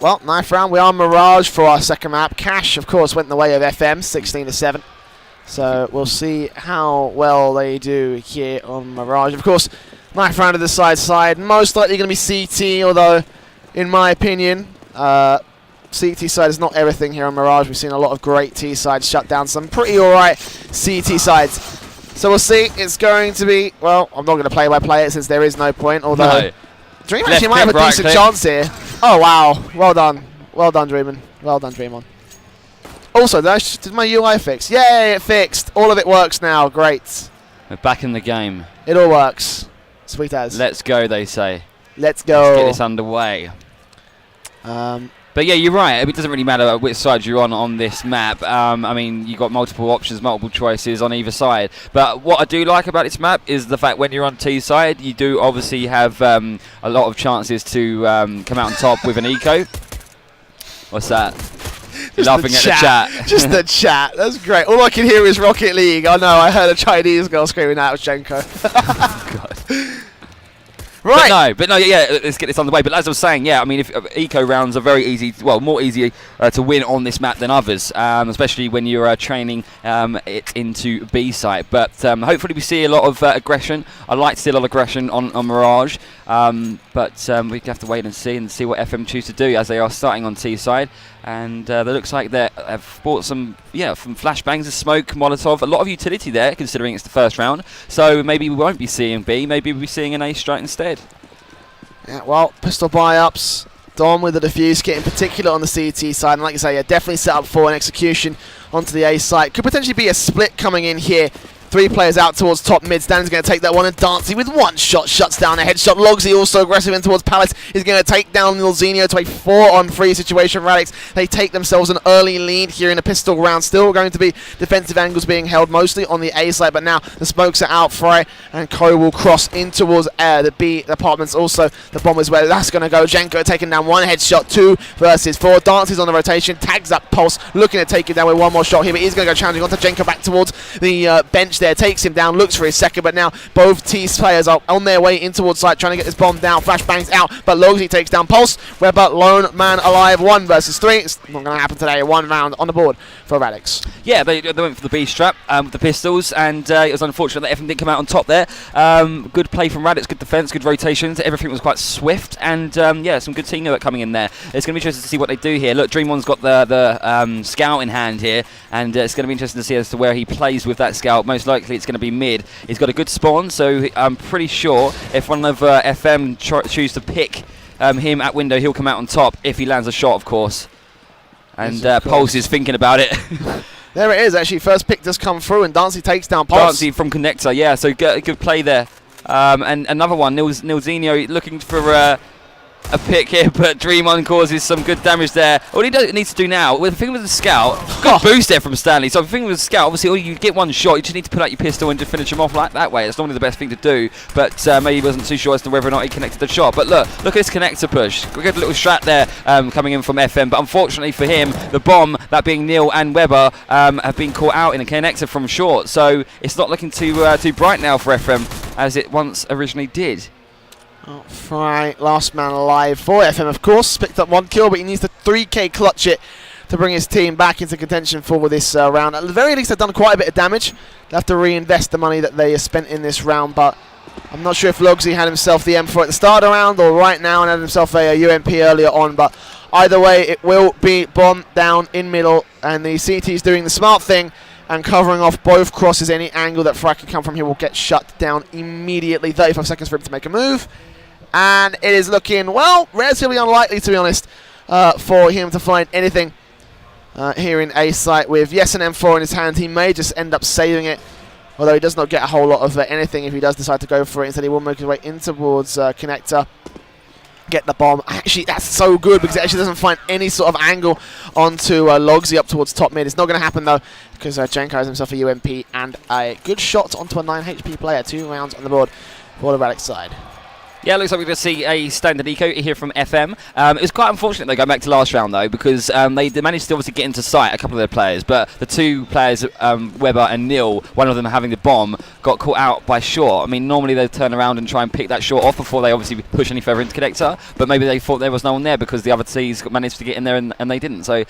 well, ninth round. We are Mirage for our second map. Cash, of course, went in the way of FM, 16-7. So we'll see how well they do here on Mirage. Of course, ninth round of the side. Most likely going to be CT, although, in my opinion, CT side is not everything here on Mirage. We've seen a lot of great T sides shut down some pretty alright CT sides. So we'll see. It's going to be, well, I'm not going to play by play it since there is no point, although... No. Dream actually might have a decent chance here. Oh, wow. Well done. Well done, Dreamin. Well done, Dreamon. Also, did my UI fix? Yay, it fixed. All of it works now. Great. We're back in the game. It all works. Sweet as. Let's go, they say. Let's go. Let's get this underway. But yeah, you're right. It doesn't really matter which side you're on this map. I mean, you've got multiple options, multiple choices on either side. But what I do like about this map is the fact when you're on T side, you do obviously have a lot of chances to come out on top with an eco. What's that? You're laughing at the chat. Just the chat. That's great. All I can hear is Rocket League. I know. I heard a Chinese girl screaming out, Jenko. God. Right. But no, yeah, let's get this on the way. But as I was saying, yeah, I mean, if eco rounds are very easy, well, more easy to win on this map than others, especially when you're training it into B site. But hopefully we see a lot of aggression. I'd like to see a lot of aggression on Mirage, but we have to wait and see what FM choose to do as they are starting on T side. And it looks like they have bought some flashbangs of smoke, Molotov, a lot of utility there, considering it's the first round. So maybe we won't be seeing B, maybe we'll be seeing an A strike instead. Yeah, well, pistol buy-ups. Dom with the defuse kit in particular on the CT side. And like I say, yeah, definitely set up for an execution onto the A site. Could potentially be a split coming in here. 3 players out towards top mid. Stan's going to take that one, and Dancy with one shot shuts down a headshot. Logsy also aggressive in towards Palace. Is going to take down Nilzinho to a 4-on-3 situation. Radix, they take themselves an early lead here in a pistol round. Still going to be defensive angles being held mostly on the A side, but now the smokes are out. Fry and Ko will cross in towards the B apartments. Also, the bomb is where that's going to go. Jenko taking down one headshot, 2 versus 4. Dancy's on the rotation, tags up Pulse, looking to take it down with one more shot here, but he's going to go challenging onto Jenko back towards the bench there, takes him down, looks for his second, but now both T's players are on their way in towards site, trying to get this bomb down. Flashbangs out, but Logsy takes down Pulse. Weber lone man alive, 1 versus 3. It's not going to happen today. 1 round on the board for Radix. Yeah, they went for the B strap with the pistols, and it was unfortunate that FM didn't come out on top there. Good play from Radix, good defense, good rotations. Everything was quite swift, and yeah, some good teamwork coming in there. It's going to be interesting to see what they do here. Look, Dreamon's got the scout in hand here, and it's going to be interesting to see as to where he plays with that scout. Most likely it's going to be mid. He's got a good spawn, so I'm pretty sure if one of FM choose to pick him at window, he'll come out on top if he lands a shot, of course. And Pulse is thinking about it. There it is, actually. First pick does come through, and Dancy takes down Pulse. Dancy from Connector, yeah, so good play there. And another one, Nilzinho looking for a pick here, but Dreamon causes some good damage there. All he needs to do now, with the thing with the scout, good boost there from Stanley. So the thing with the scout, obviously, all you get one shot, you just need to pull out your pistol and just finish him off like that way. It's normally the best thing to do, but maybe he wasn't too sure as to whether or not he connected the shot. But look at this connector push. We got a little strat there coming in from FM, but unfortunately for him, the bomb, that being Neil and Weber, have been caught out in a connector from short. So it's not looking too bright now for FM as it once originally did. Oh, Fry, last man alive for FM, of course. Picked up 1 kill, but he needs to 3k clutch it to bring his team back into contention for this round. At the very least, they've done quite a bit of damage. They have to reinvest the money that they spent in this round, but I'm not sure if Logsy had himself the M4 at the start of the round or right now and had himself a UMP earlier on, but either way, it will be bomb down in middle, and the CT's doing the smart thing and covering off both crosses. Any angle that Fry can come from here will get shut down immediately. 35 seconds for him to make a move. And it is looking, well, relatively unlikely, to be honest, for him to find anything here in A site. With, yes, an M4 in his hand, he may just end up saving it, although he does not get a whole lot of anything if he does decide to go for it. Instead, he will make his way in towards Connector, get the bomb. Actually, that's so good because it actually doesn't find any sort of angle onto Logsy up towards top mid. It's not going to happen, though, because Jenko has himself a UMP and a good shot onto a 9 HP player. 2 rounds on the board for the Radix side. Yeah, it looks like we're going to see a standard eco here from FM. It was quite unfortunate they go back to last round though, because they managed to obviously get into sight, a couple of their players, but the two players, Weber and Neil, one of them having the bomb, got caught out by short. I mean, normally they'd turn around and try and pick that short off before they obviously push any further into connector, but maybe they thought there was no one there because the other teams managed to get in there and they didn't. So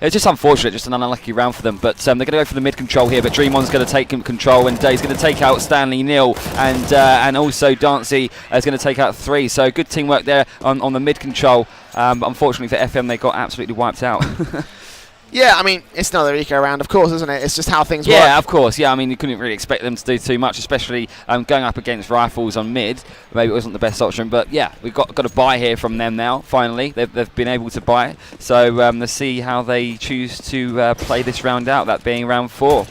it's just unfortunate, just an unlucky round for them. But they're going to go for the mid control here. But Dreamon's going to take control, and he's going to take out Stanley, Neil, and also Dancy is going to take out 3. So good teamwork there on the mid control. But unfortunately for FM, they got absolutely wiped out. Yeah, I mean, it's another eco round, of course, isn't it? It's just how things work. Yeah, of course. Yeah, I mean, you couldn't really expect them to do too much, especially going up against rifles on mid. Maybe it wasn't the best option, but yeah, we've got a buy here from them now. Finally, they've been able to buy. So let's see how they choose to play this round out. That being round 4.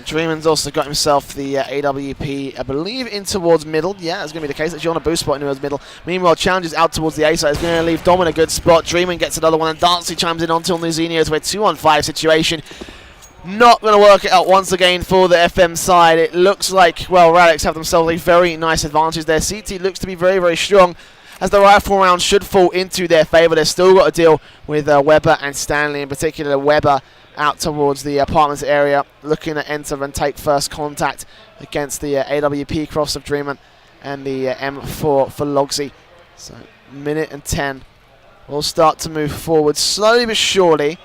Dreamon's also got himself the AWP, I believe, in towards middle. Yeah, that's going to be the case. Actually on a boost spot in towards middle. Meanwhile, challenges out towards the A side. It's going to leave Dom in a good spot. Dreamon gets another one, and Dancy chimes in onto Nuzinho to a 2-on-5 situation. Not going to work it out once again for the FM side. It looks like, well, Radix have themselves a very nice advantage there. CT looks to be very, very strong, as the rifle round should fall into their favour. They've still got to deal with Weber and Stanley, in particular Weber out towards the apartments area, looking to enter and take first contact against the AWP cross of Dreaman and the M4 for Logsy. So, minute and 10. We'll start to move forward slowly but surely.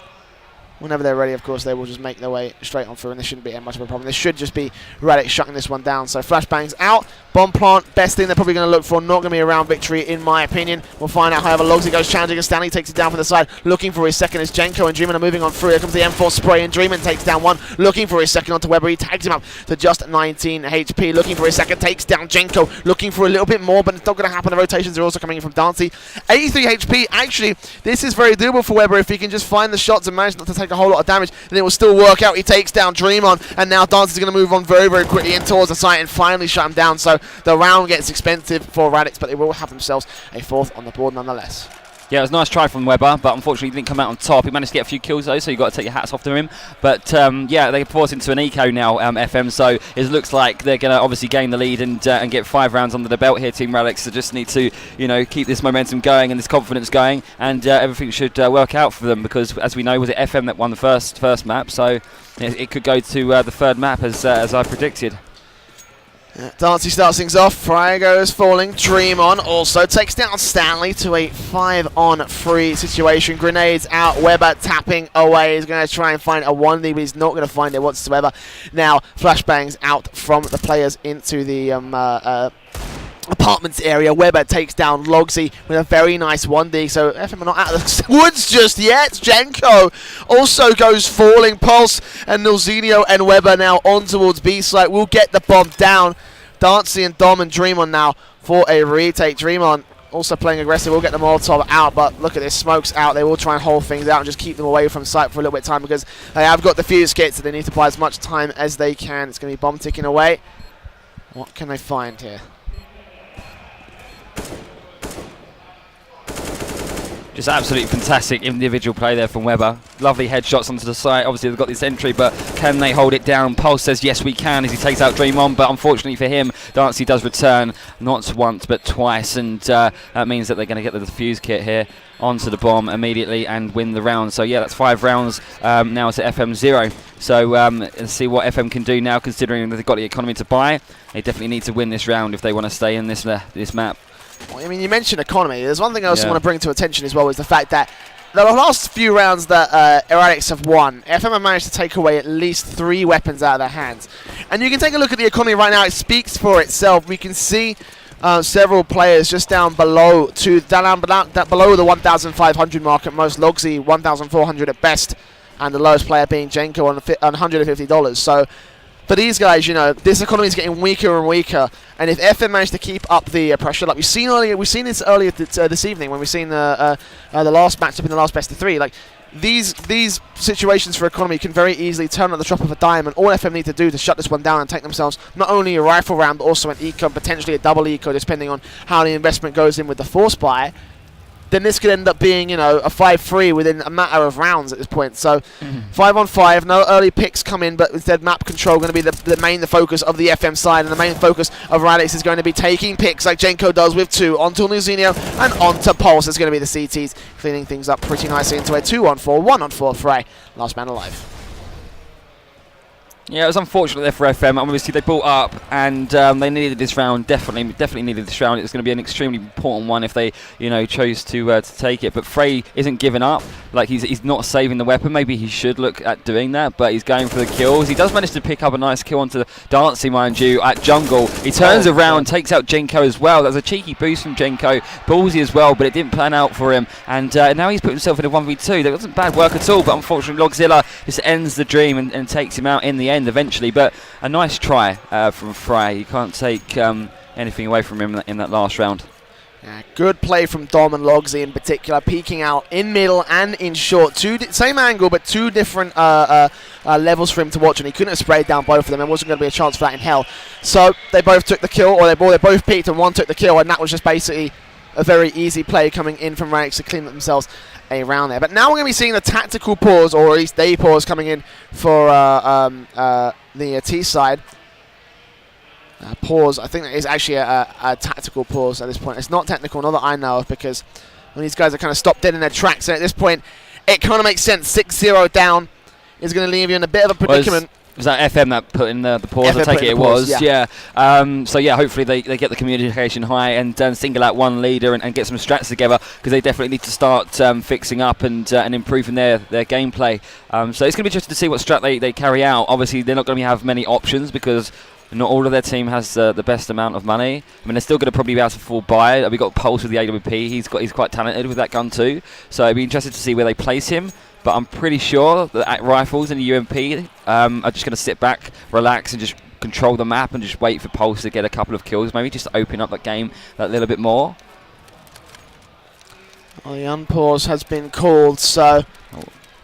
Whenever they're ready, of course, they will just make their way straight on through, and this shouldn't be much of a problem. This should just be Radix shutting this one down. So flashbangs out. Bomb plant, best thing they're probably going to look for. Not going to be a round victory, in my opinion. We'll find out. However, Logsy goes challenging, and Stanley takes it down from the side. Looking for his second as Jenko and Dreaman are moving on through. Here comes the M4 spray, and Dreaman takes down one. Looking for his second onto Weber. He tags him up to just 19 HP. Looking for his second, takes down Jenko. Looking for a little bit more, but it's not going to happen. The rotations are also coming in from Dancy. 83 HP. Actually, this is very doable for Weber if he can just find the shots and manage not to take a whole lot of damage. And it will still work out. He takes down Dreamon, and now Dancy's going to move on very, very quickly in towards the site and finally shut him down. So the round gets expensive for Radix, but they will have themselves a 4th on the board nonetheless. Yeah, it was a nice try from Weber, but unfortunately he didn't come out on top. He managed to get a few kills though, so you've got to take your hats off to him. But yeah, they force into an eco now, FM, so it looks like they're going to obviously gain the lead and get 5 rounds under the belt here, Team Radix. They just need to, keep this momentum going and this confidence going, and everything should work out for them, because as we know, was it FM that won the first map, so it could go to the 3rd map as I predicted. Dancy starts things off. Fryago is falling. Dreamon also takes down Stanley to a 5-on-3 situation. Grenades out. Weber tapping away. He's going to try and find a 1D, but he's not going to find it whatsoever. Now, flashbangs out from the players into the apartments area. Weber takes down Logsy with a very nice 1D, so FM are not out of the woods just yet. Jenko also goes falling. Pulse and Nuzinho and Weber now on towards B site. Will get the bomb down. Dancy and Dom and Dreamon now for a retake. Dreamon also playing aggressive. We'll get the Molotov out, but look at this. Smoke's out. They will try and hold things out and just keep them away from sight for a little bit of time, because they have got the fuse kits, so they need to buy as much time as they can. It's going to be bomb ticking away. What can they find here? Just absolutely fantastic individual play there from Weber. Lovely headshots onto the site. Obviously, they've got this entry, but can they hold it down? Pulse says yes, we can, as he takes out Dreamon, but unfortunately for him, Dancy does return not once but twice, and that means that they're going to get the defuse kit here onto the bomb immediately and win the round. So yeah, that's 5 rounds now to FM 0. So let's see what FM can do now, considering that they've got the economy to buy. They definitely need to win this round if they want to stay in this map. Well, I mean, you mentioned economy. There's one thing I also want to bring to attention as well, is the fact that the last few rounds that Radix have won, FM have managed to take away at least 3 weapons out of their hands. And you can take a look at the economy right now. It speaks for itself. We can see several players just down below below the 1,500 mark at most. Logsy 1,400 at best, and the lowest player being Jenko on $150. So for these guys, this economy is getting weaker and weaker, and if FM manage to keep up the pressure, like we've seen this earlier this evening when we've seen the last matchup in the last best of 3, like these situations for economy can very easily turn at the drop of a dime, and all FM need to do to shut this one down and take themselves not only a rifle round but also an eco, potentially a double eco, depending on how the investment goes in with the force buy. then this could end up being, you know, a 5-3 within a matter of rounds at this point. So 5-on-5, no early picks come in, but instead map control going to be the focus of the FM side, and the main focus of Radix is going to be taking picks like Jenko does with 2 onto Nuzinho and onto Pulse. It's going to be the CTs cleaning things up pretty nicely into a 2-on-4, 1-on-4 fray. Last man alive. Yeah, it was unfortunate there for FM. Obviously, they brought up and they needed this round. Definitely needed this round. It was going to be an extremely important one if they, you know, chose to take it. But Frey isn't giving up. Like he's not saving the weapon. Maybe he should look at doing that. But he's going for the kills. He does manage to pick up a nice kill onto Dancey, mind you, at jungle. He turns around, takes out Jenko as well. That was a cheeky boost from Jenko, ballsy as well, but it didn't plan out for him. And now he's put himself in a 1v2. That wasn't bad work at all. But unfortunately, Logzilla just ends the dream and takes him out in the end eventually. But a nice try from Frey. You can't take anything away from him in that last round. Yeah, good play from Dom and Logsy in particular, peeking out in middle and in short. Same angle, but 2 different levels for him to watch, and he couldn't have sprayed down both of them. There wasn't going to be a chance for that in hell. So they both took the kill, or they both peeked and one took the kill, and that was just basically a very easy play coming in from Radix to clean up themselves a round there. But now we're going to be seeing the tactical pause, or at least day pause, coming in for the T side. Pause, I think that is actually a tactical pause at this point. It's not technical, not that I know of, because when these guys are kind of stopped dead in their tracks, and at this point, it kind of makes sense. 6-0 down is going to leave you in a bit of a predicament. Was that FM that put in the pause? FM I take it pause, was, yeah. So yeah, hopefully they get the communication high and single out one leader and get some strats together, because they definitely need to start fixing up and improving their gameplay. So it's going to be interesting to see what strat they carry out. Obviously, they're not going to have many options because not all of their team has the best amount of money. I mean, they're still going to probably be able to afford buy. We got Pulse with the AWP. He's quite talented with that gun too. So it'd be interesting to see where they place him. But I'm pretty sure that Rifles and the UMP are just going to sit back, relax, and just control the map and just wait for Pulse to get a couple of kills. Maybe just open up that game that little bit more. Well, the unpause has been called, so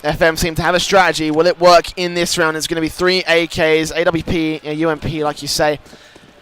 FM seem to have a strategy. Will it work in this round? It's going to be 3 AKs, AWP, UMP, like you say.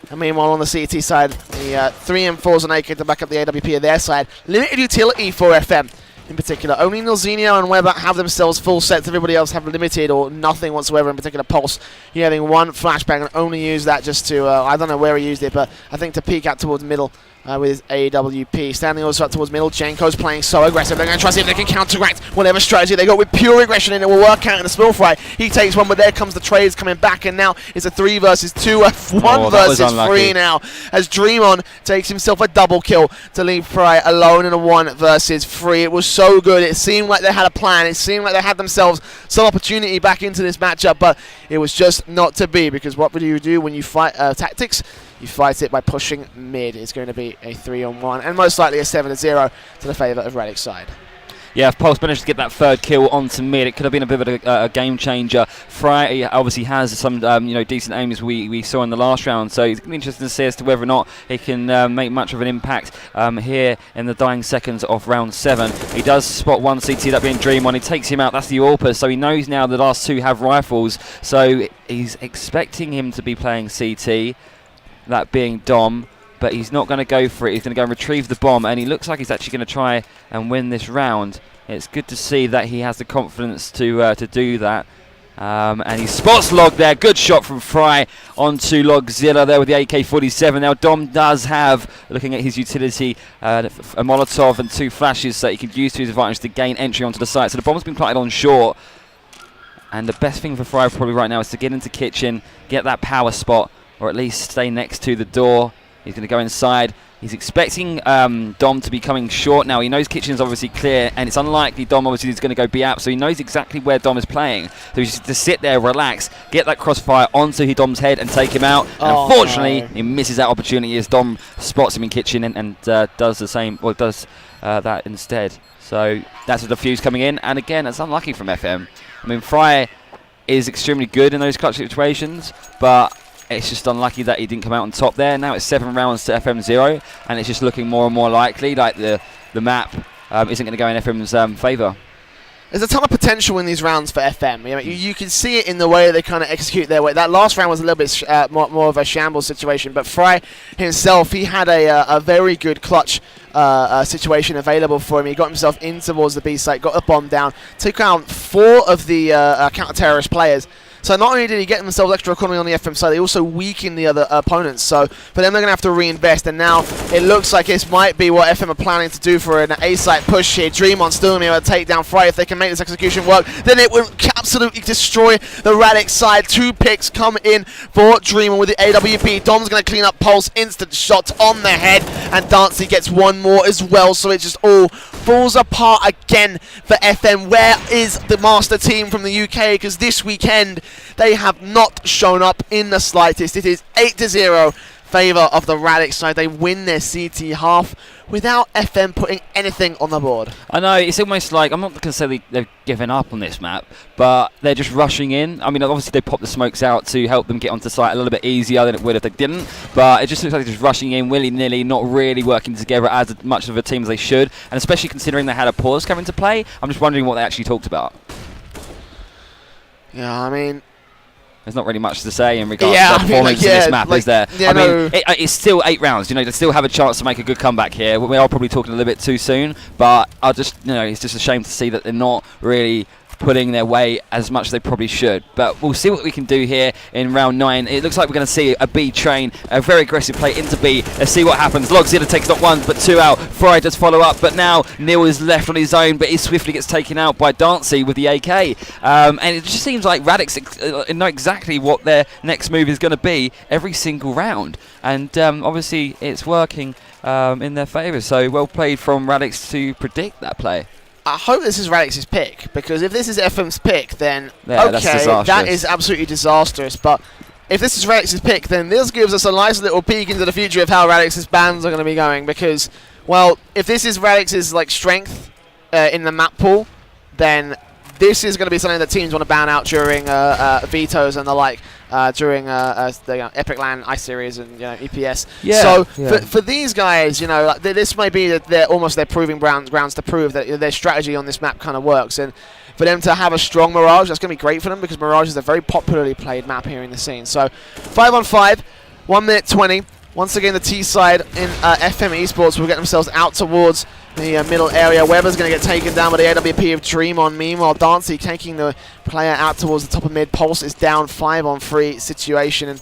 And meanwhile, on the CT side, the 3 M4s and AK to back up the AWP on their side. Limited utility for FM. In particular, only Nuzinho and Weber have themselves full sets. Everybody else have limited or nothing whatsoever. In particular, Pulse, you're having 1 flashbang and only use that just to, I don't know where he used it, but I think to peek out towards middle with his AWP. Standing also up towards middle, Jenko's playing so aggressive. They're going to try to see if they can counteract whatever strategy they got with pure aggression, and it will work out in a small fry. He takes one, but there comes the trades coming back, and now it's a 3 versus 2, a 1 versus 3 now, as Dreamon takes himself a double kill to leave Fry alone in a 1 versus 3. It was so good. It seemed like they had a plan. It seemed like they had themselves some opportunity back into this matchup, but it was just not to be, because what do you do when you fight tactics? You fight it by pushing mid. It's going to be a 3-on-1 and most likely a 7-0 to the favour of Radix side. Yeah, if Pulse managed to get that 3rd kill onto mid, it could have been a bit of a game changer. Fry obviously has some decent aims we saw in the last round, so it's going to be interesting to see as to whether or not he can make much of an impact here in the dying seconds of round 7. He does spot 1 CT, that being Dream One. He takes him out. That's the AWP, so he knows now the last 2 have rifles, so he's expecting him to be playing CT. That being Dom, but he's not going to go for it. He's going to go and retrieve the bomb, and he looks like he's actually going to try and win this round. It's good to see that he has the confidence to do that. And he spots Log there. Good shot from Fry onto Logzilla there with the AK-47. Now Dom does have, looking at his utility, a Molotov and 2 flashes that he can use to his advantage to gain entry onto the site. So the bomb's been planted on short. And the best thing for Fry probably right now is to get into kitchen, get that power spot, or at least stay next to the door. He's going to go inside. He's expecting Dom to be coming short now. He knows kitchen's obviously clear, and it's unlikely Dom obviously is going to go B out, so he knows exactly where Dom is playing. So he's just to sit there, relax, get that crossfire onto Dom's head and take him out. And unfortunately, he misses that opportunity as Dom spots him in kitchen and does the same, or does that instead. So that's a defuse coming in, and again, it's unlucky from FM. I mean, Fry is extremely good in those clutch situations, but it's just unlucky that he didn't come out on top there. Now it's 7 rounds to FM 0, and it's just looking more and more likely like the map isn't going to go in FM's favour. There's a ton of potential in these rounds for FM. You can see it in the way they kind of execute their way. That last round was a little bit more of a shambles situation, but Fry himself, he had a very good clutch situation available for him. He got himself in towards the B site, got the bomb down, took out 4 of the counter-terrorist players. So not only did he get themselves extra economy on the FM side, they also weakened the other opponents. So for them, they're going to have to reinvest. And now it looks like this might be what FM are planning to do for an A-site push here. Dreamon still going to be able to take down Fry. If they can make this execution work, then it will absolutely destroy the Radix side. 2 picks come in for Dreamon with the AWP. Dom's going to clean up Pulse. Instant shot on the head. And Dancy gets 1 more as well. So it just all falls apart again for FM. Where is the master team from the UK? Because this weekend, they have not shown up in the slightest. It is 8-0 favour of the Radix side. They win their CT half without FM putting anything on the board. I know, it's almost like, I'm not going to say they've given up on this map, but they're just rushing in. I mean, obviously they popped the smokes out to help them get onto site a little bit easier than it would if they didn't, but it just looks like they're just rushing in willy-nilly, not really working together as much of a team as they should, and especially considering they had a pause come into play, I'm just wondering what they actually talked about. Yeah, I mean, there's not really much to say in regards to their performance in this map, is there? Yeah, I mean, it's still 8 rounds. You know, they still have a chance to make a good comeback here. We are probably talking a little bit too soon, but I just, it's just a shame to see that they're not really putting their weight as much as they probably should. But we'll see what we can do here in round 9. It looks like we're going to see a B train, a very aggressive play into B. Let's see what happens. Logzilla takes not 1 but 2 out. Fry does follow up, but now Neil is left on his own, but he swiftly gets taken out by Dancy with the AK. And it just seems like Radix know exactly what their next move is going to be every single round. And obviously it's working in their favour. So well played from Radix to predict that play. I hope this is Radix's pick, because if this is FM's pick, then okay, that is absolutely disastrous. But if this is Radix's pick, then this gives us a nice little peek into the future of how Radix's bans are going to be going. Because, well, if this is Radix's strength in the map pool, then this is going to be something that teams want to ban out during vetoes and the like, during the Epic LAN Ice Series and EPS. Yeah, so for these guys, this may be that they're almost their proving grounds to prove that their strategy on this map kind of works. And for them to have a strong Mirage, that's going to be great for them, because Mirage is a very popularly played map here in the scene. So 5-on-5, 1 minute 20. Once again, the T side in FM eSports will get themselves out towards the middle area. Weber's going to get taken down by the AWP of Dreamon. Meanwhile, Dancy taking the player out towards the top of mid. Pulse is down, 5-on-3 situation. And,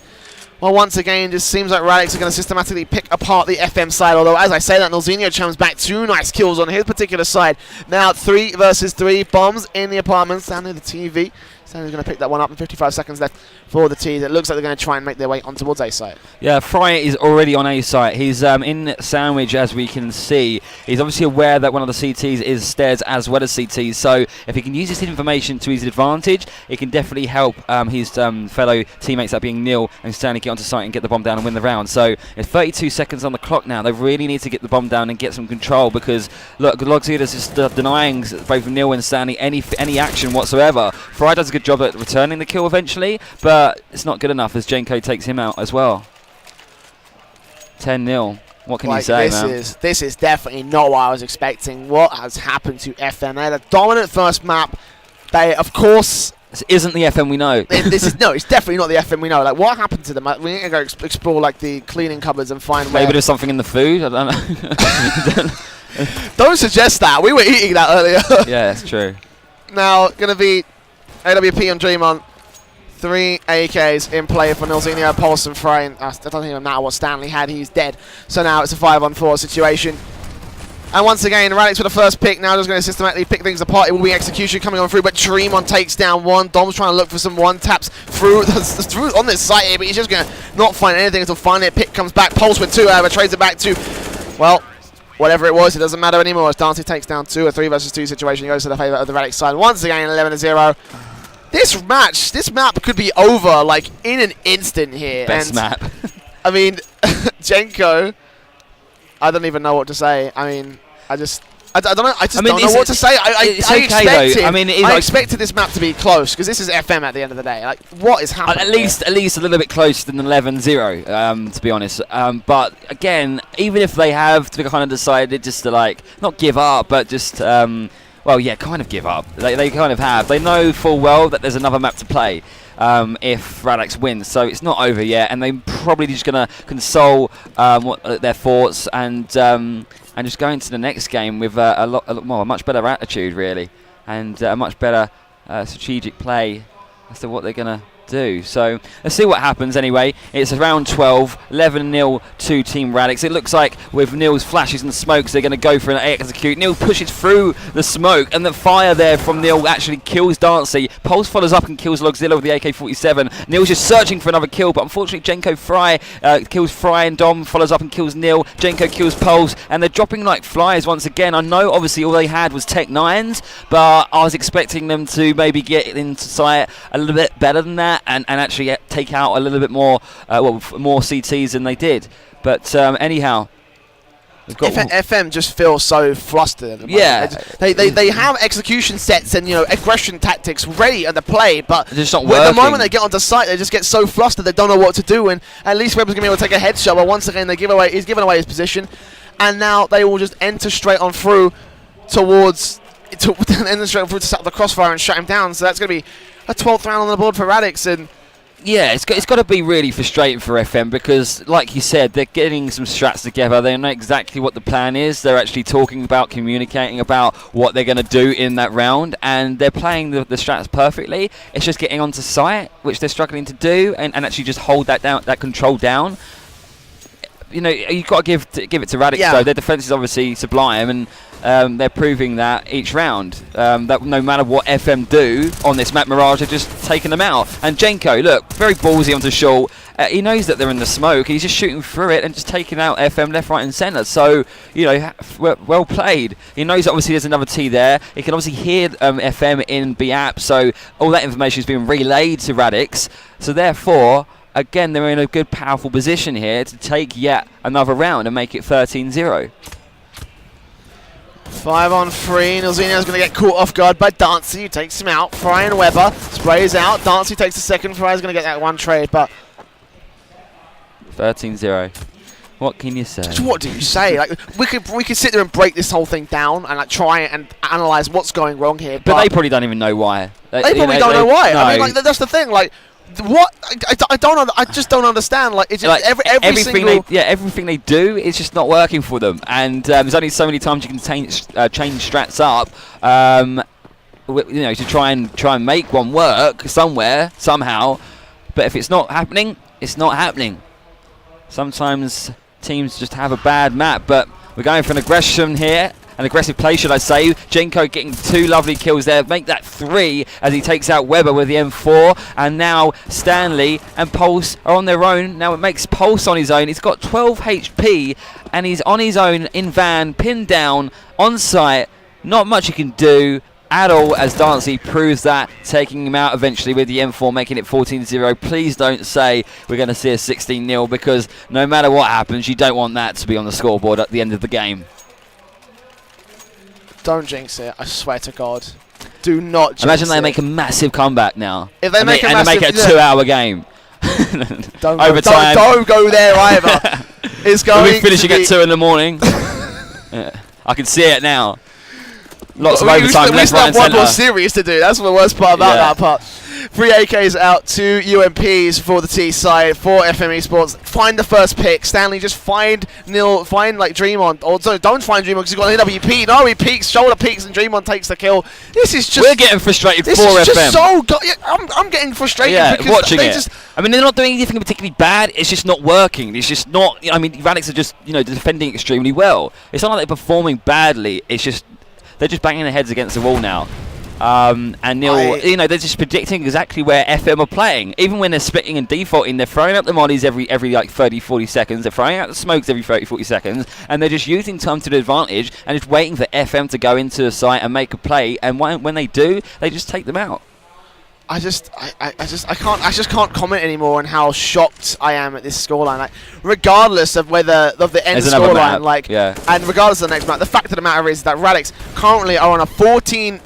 well, once again, it just seems like Radix are going to systematically pick apart the FM side. Although, as I say that, Nilzinho comes back. 2 nice kills on his particular side. Now 3 versus 3. Bombs in the apartments down near the TV. Stanley's going to pick that one up, and 55 seconds left for the T's. It looks like they're going to try and make their way on towards A site. Yeah, Fry is already on A site. He's in Sandwich, as we can see. He's obviously aware that one of the CTs is stairs as well as CTs, so if he can use this information to his advantage, it can definitely help his fellow teammates, that being Neil and Stanley, get onto site and get the bomb down and win the round. So it's 32 seconds on the clock now. They really need to get the bomb down and get some control, because look, Logzilla's just denying both Neil and Stanley any action whatsoever. Fry does a good job at returning the kill eventually, but it's not good enough as Jenko takes him out as well. 10-0. What can you say, man? This is definitely not what I was expecting. What has happened to FM? They had a dominant first map. They, of course... This isn't the FM we know. No, it's definitely not the FM we know. What happened to them? We need to go explore the cleaning cupboards and find maybe there's something in the food. I don't know. Don't suggest that. We were eating that earlier. Yeah, it's true. Now, going to be AWP on Dreamon. 3 AKs in play for Nilzinho, Pulse and Fry. It doesn't even matter what Stanley had, he's dead. So now it's a 5-on-4 situation. And once again, Radix with the first pick, now just going to systematically pick things apart. It will be execution coming on through, but Dreamon takes down 1. Dom's trying to look for some one-taps through on this site here, but he's just going to not find anything until finally a pick comes back. Pulse with 2, however, trades it back to, well, whatever it was, it doesn't matter anymore as Dancy takes down 2. A 3 versus 2 situation goes to the favour of the Radix side. Once again, 11-0. This map could be over in an instant here. Best map. I mean, Jenko, I don't even know what to say. I mean, I don't know what to say. I expected this map to be close, because this is FM at the end of the day. What is happening? At least a little bit closer than 11-0, to be honest. But again, even if they have kind of decided just to not give up, but just well, yeah, kind of give up. They kind of have. They know full well that there's another map to play if Radix wins, so it's not over yet, and they're probably just going to console their thoughts and just go into the next game with a much better attitude, really, and a much better strategic play as to what they're going to do. So let's see what happens anyway. It's round 12, 11-0 to Team Radix. It looks like with Neil's flashes and smokes, they're going to go for an execute. Neil pushes through the smoke, and the fire there from Neil actually kills Dancy. Pulse follows up and kills Logzilla with the AK-47. Neil's just searching for another kill, but unfortunately Jenko Fry kills Fry, and Dom follows up and kills Neil. Jenko kills Pulse, and they're dropping like flies once again. I know obviously all they had was Tech 9s, but I was expecting them to maybe get into sight a little bit better than that, and actually take out a little bit more more CTs than they did. But anyhow, FM just feels so flustered at the moment. Yeah, they have execution sets and aggression tactics ready at the play, but just not the moment they get onto site, they just get so flustered they don't know what to do. And at least Webber's gonna be able to take a headshot, but once again he's given away his position, and now they will just enter straight on through towards the crossfire and shut him down. So that's gonna be a 12th round on the board for Radix. And yeah, it's got to be really frustrating for FM because, like you said, they're getting some strats together. They know exactly what the plan is. They're actually talking about, communicating about what they're going to do in that round, and they're playing the strats perfectly. It's just getting onto site, which they're struggling to do, and actually just hold that control down. You've got to give it to Radix, though. Their defense is obviously sublime, and they're proving that each round. That no matter what FM do on this map, Mirage are just taking them out. And Jenko, look, very ballsy onto short. He knows that they're in the smoke. He's just shooting through it and just taking out FM left, right, and centre. So, well played. He knows that obviously there's another T there. He can obviously hear FM in B app. So all that information is being relayed to Radix. So therefore, again, they're in a good, powerful position here to take yet another round and make it 13-0. 5-on-3. Nilzinho's going to get caught off guard by Dancy, who takes him out. Fry and Webber sprays out. Dancy takes the second. Fry's going to get that one trade, but 13-0. What can you say? Just what do you say? Like we could sit there and break this whole thing down and try and analyze what's going wrong here. But they probably don't even know why. They probably don't know why. No. I mean, that's the thing. Like, what? I just don't understand. Like, it's just like everything they do is just not working for them. And there's only so many times you can change strats up, to try and make one work somewhere somehow. But if it's not happening, it's not happening. Sometimes teams just have a bad map. But we're going for an aggression here. An aggressive play, should I say. Jenko getting 2 lovely kills there. Make that 3 as he takes out Webber with the M4. And now Stanley and Pulse are on their own. Now it makes Pulse on his own. He's got 12 HP and he's on his own in van, pinned down, on site. Not much he can do at all as Dancy proves that, taking him out eventually with the M4, making it 14-0. Please don't say we're going to see a 16-0 because no matter what happens, you don't want that to be on the scoreboard at the end of the game. Don't jinx it, I swear to God. Do not jinx it. Imagine they make a massive comeback now. If they make it a 2-hour game. Don't go there either. It's going we'll be finishing at 2 in the morning. I can see it now. Lots of overtime left, right and centre. One more series to do. That's the worst part about that part. 3 AKs out, 2 UMPs for the T side, for FM eSports. Find the first pick. Stanley, just find Dreamon. Or don't find Dreamon because he's got an AWP. No, he peeks, shoulder peeks, and Dreamon takes the kill. This is just... We're getting frustrated for FM. This is just so... I'm getting frustrated because watching it. I mean, they're not doing anything particularly bad. It's just not working. It's just not... I mean, Radix are just, defending extremely well. It's not like they're performing badly. It's just... They're just banging their heads against the wall now. And Neil, they're just predicting exactly where FM are playing. Even when they're splitting and defaulting, they're throwing up the mollies every like 30-40 seconds. They're throwing out the smokes every 30-40 seconds. And they're just using time to the advantage and just waiting for FM to go into the site and make a play. And when they do, they just take them out. I just can't comment anymore on how shocked I am at this scoreline. Like, regardless of whether of the end scoreline, and regardless of the next match, the fact of the matter is that Radix currently are on a 14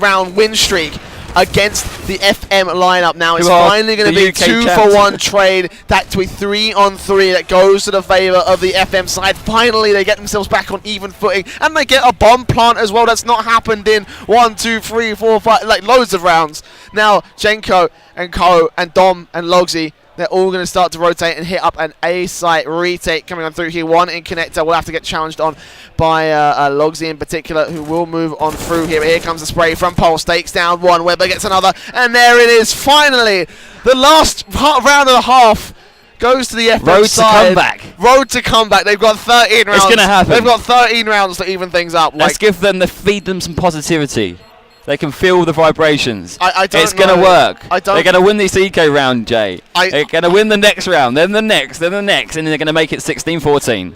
round win streak against the FM lineup. Now it's Who are finally going to the be UK 2-for-1 trade, back to a 3-on-3 that goes to the favour of the FM side. Finally, they get themselves back on even footing, and they get a bomb plant as well. That's not happened in 1, 2, 3, 4, 5, like loads of rounds. Now, Jenko and Ko and Dom and Logsy, they're all going to start to rotate and hit up an A-site retake coming on through here. One in connector will have to get challenged on by Logsy in particular, who will move on through here. But here comes the spray from Pulse, takes down one, Weber gets another, and there it is, finally! The last round and a half goes to the FM Road side. to comeback. Road to comeback. They've got 13 rounds. It's going to happen. They've got 13 rounds to even things up. Let's give them, feed them some positivity. They can feel the vibrations. I don't It's going to work. I don't. They're going to win this eco round, Jay. They're going to win the next round, then the next, then the next, and they're going to make it 16-14.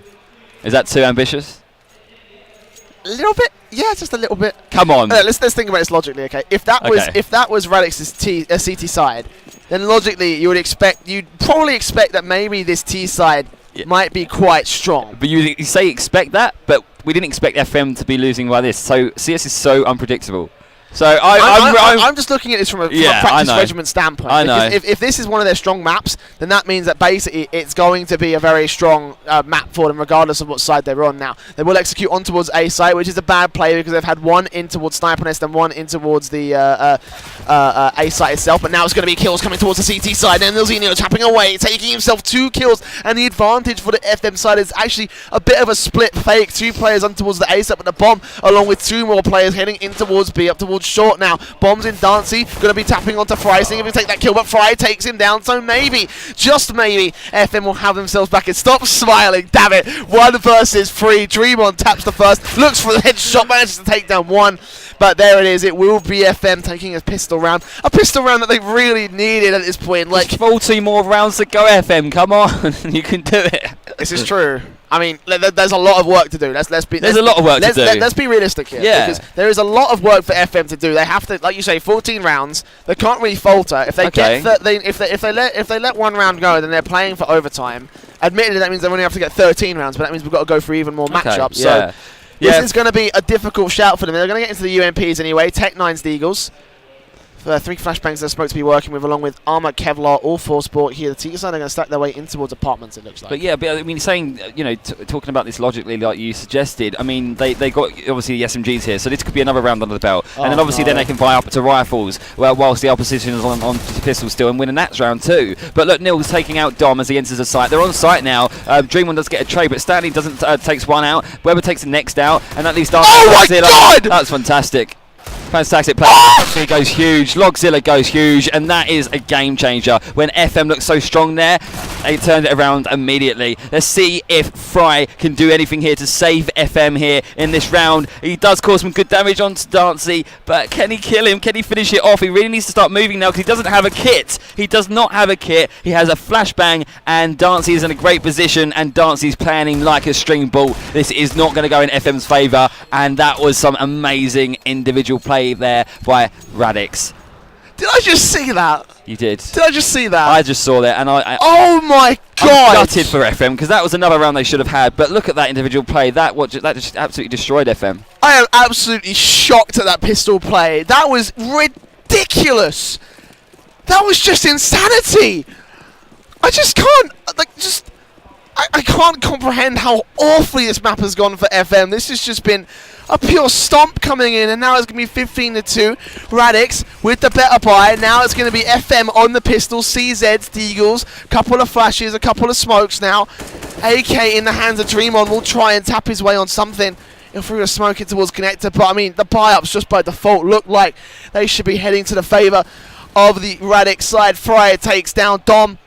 Is that too ambitious? A little bit, yeah, just a little bit. Come on. Let's think about this logically, okay? If that was Radix's CT side, then logically you'd probably expect that maybe this T side might be quite strong. But you say expect that, but we didn't expect FM to be losing by this. So CS is so unpredictable. So I'm just looking at this from a practice regiment standpoint. I know. If this is one of their strong maps, then that means that basically it's going to be a very strong map for them, regardless of what side they're on. Now they will execute on towards A site, which is a bad play because they've had one in towards Sniper Nest and one in towards the A site itself. But now it's going to be kills coming towards the CT side, and Nilzinho tapping away, taking himself 2 kills, and the advantage for the FM side is actually a bit of a split fake. 2 players on towards the A site, but the bomb along with 2 more players heading in towards B, up towards short now. Bombs in Dancy, going to be tapping onto Fry, seeing if he can take that kill, but Fry takes him down, so maybe, just maybe, FM will have themselves back. And stop smiling, damn it. 1 versus 3. Dreamon taps the first, looks for the headshot, manages to take down 1. But there it is, it will be FM taking a pistol round that they really needed at this point. Like 40 more rounds to go, FM, come on, you can do it. This is true. I mean, there's a lot of work to do. Let's be realistic here. Yeah. Because there is a lot of work for FM to do. They have to, like you say, 14 rounds. They can't really falter. If they get if they let 1 round go, then they're playing for overtime. Admittedly, that means they only have to get 13 rounds, but that means we've got to go for even more matchups. So this is going to be a difficult shout for them. They're going to get into the UMPs anyway. Tech-9's the Eagles. 3 flashbangs they're supposed to be working with, along with Armour, Kevlar, all 4 sport here. The T side are going to stack their way in towards apartments, it looks like. But yeah, I mean, saying, talking about this logically like you suggested, I mean, they got obviously the SMGs here, so this could be another round under the belt. And then obviously then they can buy up to rifles, whilst the opposition is on pistols still, and win a Nats round too. But look, Nil's taking out Dom as he enters the site. They're on site now. Dreamon does get a trade, but Stanley takes 1 out. Weber takes the next out, and that leaves Dark. Oh my God! That's fantastic. Fantastic play. Logzilla goes huge. Logzilla goes huge, and that is a game changer. When FM looks so strong there, they turned it around immediately. Let's see if Fry can do anything here to save FM here in this round. He does cause some good damage on Dancy, but can he kill him? Can he finish it off? He really needs to start moving now because he doesn't have a kit. He does not have a kit. He has a flashbang, and Dancy is in a great position, and Dancy's planning like a string ball. This is not going to go in FM's favour, and that was some amazing individual play there by Radix. Did I just see that? You did. Did I just see that? I just saw that, and oh my God! I'm gutted for FM because that was another round they should have had. But look at that individual play. That just absolutely destroyed FM. I am absolutely shocked at that pistol play. That was ridiculous. That was just insanity. I just can't I can't comprehend how awfully this map has gone for FM. This has just been a pure stomp coming in, and now it's going to be 15-2. Radix with the better buy. Now it's going to be FM on the pistol. CZ's, Deagles, couple of flashes, a couple of smokes now. AK in the hands of Dreamon will try and tap his way on something. He'll throw a smoke it towards Connector, but I mean, the buy-ups just by default look like they should be heading to the favour of the Radix side. Fryer takes down Dom.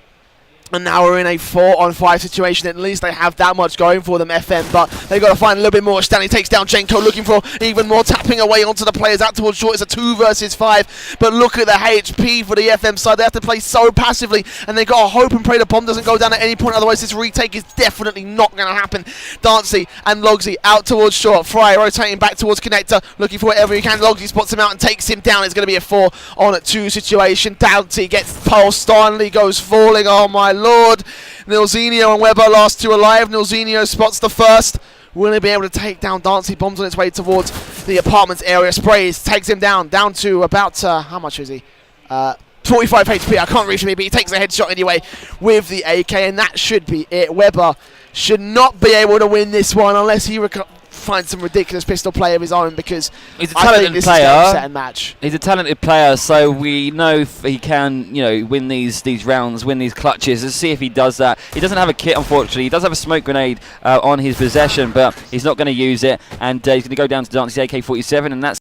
And now we're in a 4-on-5 situation. At least they have that much going for them, FM. But they've got to find a little bit more. Stanley takes down Jenko, looking for even more, tapping away onto the players out towards short. It's a 2 versus 5. But look at the HP for the FM side. They have to play so passively, and they've got to hope and pray the bomb doesn't go down at any point. Otherwise, this retake is definitely not going to happen. Dancy and Logsy out towards short. Fry rotating back towards Connector, looking for whatever he can. Logsy spots him out and takes him down. It's going to be a 4-on-2 situation. Dancy gets pulsed. Stanley goes falling. Oh my Lord. Nilzinho and Weber last 2 alive. Nilzinho spots the first. Will he be able to take down Dancy? Bombs on its way towards the apartments area. Sprays, takes him down to about, how much is he? 45 HP, I can't reach him, but he takes a headshot anyway with the AK, and that should be it. Weber should not be able to win this one unless he finds some ridiculous pistol play of his own, because he's a I think talented this player. is a set and match. He's a talented player, so we know if he can, win these rounds, win these clutches. Let's see if he does that. He doesn't have a kit, unfortunately. He does have a smoke grenade on his possession, but he's not going to use it, and he's going to go down to dance his AK-47, and that's